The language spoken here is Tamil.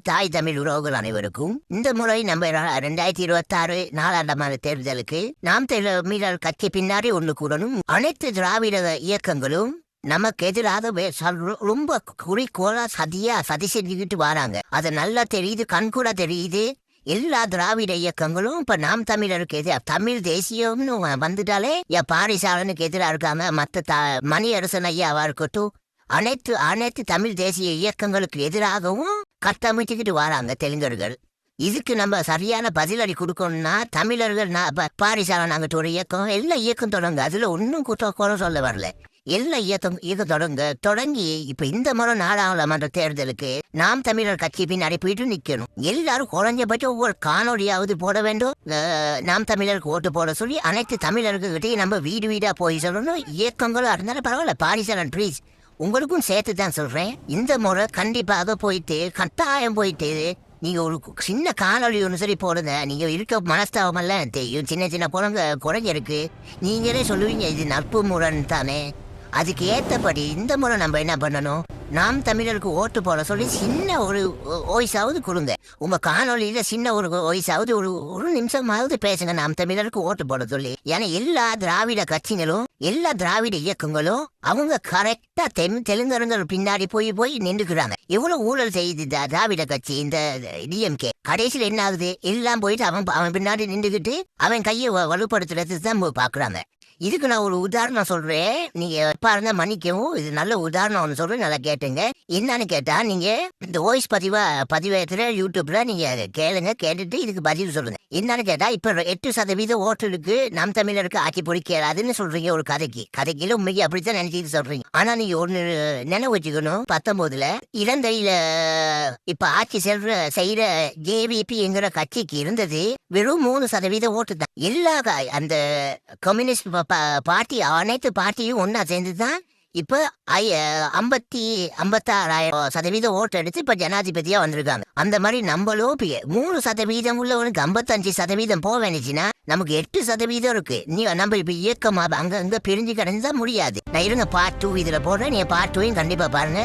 தாய் தமிழ் உறவுகள் அனைவருக்கும் இந்த முறை நம்ம 2026 நாடாளுமன்ற தேர்தலுக்கு நாம் தமிழர் கட்சி பின்னாடி ஒன்று கூடணும். அனைத்து திராவிட இயக்கங்களும் நமக்கு எதிராக ரொம்ப குறிக்கோளா சதி செஞ்சுக்கிட்டு வராங்க. அது நல்லா தெரியுது, கண்கூட தெரியுது. எல்லா திராவிட இயக்கங்களும் இப்ப நாம் தமிழருக்கு எதிராக தமிழ் தேசியம்னு வந்துட்டாலே பாரிசாலனுக்கு எதிராக இருக்காங்க. மற்ற மணியரசன் ஐயாவா இருக்கட்டும், அனைத்து தமிழ் தேசிய இயக்கங்களுக்கு எதிராகவும் கட்டமைச்சுக்கிட்டு வராங்க தெலுங்கர்கள். இதுக்கு நம்ம சரியான பதிலடி கொடுக்கணும்னா தமிழர்கள் பாரிசாலன் அங்கிட்ட ஒரு இயக்கம், எல்லா இயக்கம் தொடங்க. அதுல ஒன்னும் குறை சொல்ல வரல. எல்லா இயக்கம் தொடங்கி இப்ப இந்த முறை நாடாளுமன்ற தேர்தலுக்கு நாம் தமிழர் கட்சி பின்னாடி போயிட்டு நிக்கணும். எல்லாரும் குறைஞ்சபட்சம் ஒவ்வொரு காணொலியாவது போட வேண்டும். நாம் தமிழருக்கு ஓட்டு போட சொல்லி அனைத்து தமிழர்கிட்டையும் நம்ம வீடா போய் சொல்லணும். இயக்கங்களும் இருந்தாலும் பரவாயில்ல, பாரிசாலன் ப்ளீஸ் உங்களுக்கும் சேர்த்து தான் சொல்றேன். இந்த முறை கண்டிப்பாக போயிட்டு கட்டாயம் போயிட்டு நீங்க ஒரு சின்ன காணொலி ஒன்று சரி போடுங்க. நீங்க இருக்க மனஸ்தாபமெல்லாம் தெரியும், சின்ன குறைஞ்ச இருக்கு. நீங்களே சொல்லுவீங்க இது நட்பு முரண் தானே. அதுக்கு ஏற்றபடி இந்த முறை நம்ம என்ன பண்ணணும், நாம் தமிழருக்கு ஓட்டு போட சொல்லி சின்ன ஒரு வாய்ஸாவது கொடுங்க. உங்க காணொலியில சின்ன ஒரு வாய்ஸாவது ஒரு நிமிஷமாவது பேசுங்க, நாம் தமிழருக்கு ஓட்டு போட சொல்லி. ஏன்னா எல்லா திராவிட கட்சிகளும் எல்லா திராவிட இயக்கங்களும் அவங்க கரெக்டா தெலுங்கர்கள் பின்னாடி போய் நின்றுக்கிறாங்க. எவ்வளவு ஊழல் செய்யுது திராவிட கட்சி, இந்த டிஎம்கே. கடைசியில் என்ன ஆகுது, எல்லாம் போயிட்டு அவன் பின்னாடி நின்றுகிட்டு அவன் கையை வலுப்படுத்துறது தான் பாக்குறாங்க. இதுக்கு நான் ஒரு உதாரணம் சொல்றேன், நீங்க எப்பா இருந்தா மன்னிக்கவும். இது நல்ல உதாரணம் ஒன்று சொல்றேன், நல்லா கேட்டுங்க. என்னன்னு கேட்டா, நீங்க இந்த வாய்ஸ் பதிவேத்துல யூடியூப்ல நீங்க கேளுங்க, கேட்டுட்டு இதுக்கு பதில் சொல்லுங்க. என்னன்னு கேட்டா, இப்ப 8% ஓட்டுக்கு நம் தமிழருக்கு ஆட்சி பொறிக்காதுன்னு சொல்றீங்க ஒரு கதைக்கு உண்மைக்கு அப்படித்தான் நினைச்சிட்டு சொல்றீங்க. ஆனா நீங்க ஒண்ணு நினைவு வச்சுக்கணும், 19 இலங்கையில இப்ப ஆட்சி செய்யற ஜேவிபிங்கிற கட்சிக்கு இருந்தது வெறும் 3% ஓட்டு தான். எல்லா அந்த கம்யூனிஸ்ட் பார்ட்டி அனைத்து பார்ட்டியும் ஒன்னா சேர்ந்துதான் இப்ப 56,000% ஓட்டு எடுத்து இப்ப ஜனாதிபதியா வந்திருக்காங்க. அந்த மாதிரி நம்மளும் 3% உள்ளவனுக்கு 55% போக வேண்டிச்சுன்னா நமக்கு 8% இருக்கு. நம்ம இப்ப இயக்கமா அங்க பிரிஞ்சு கிடந்துதான் முடியாது. நான் இருங்க பார்ட் 2 இதுல போடுறேன், நீங்க பார்ட் 2 கண்டிப்பா பாருங்க.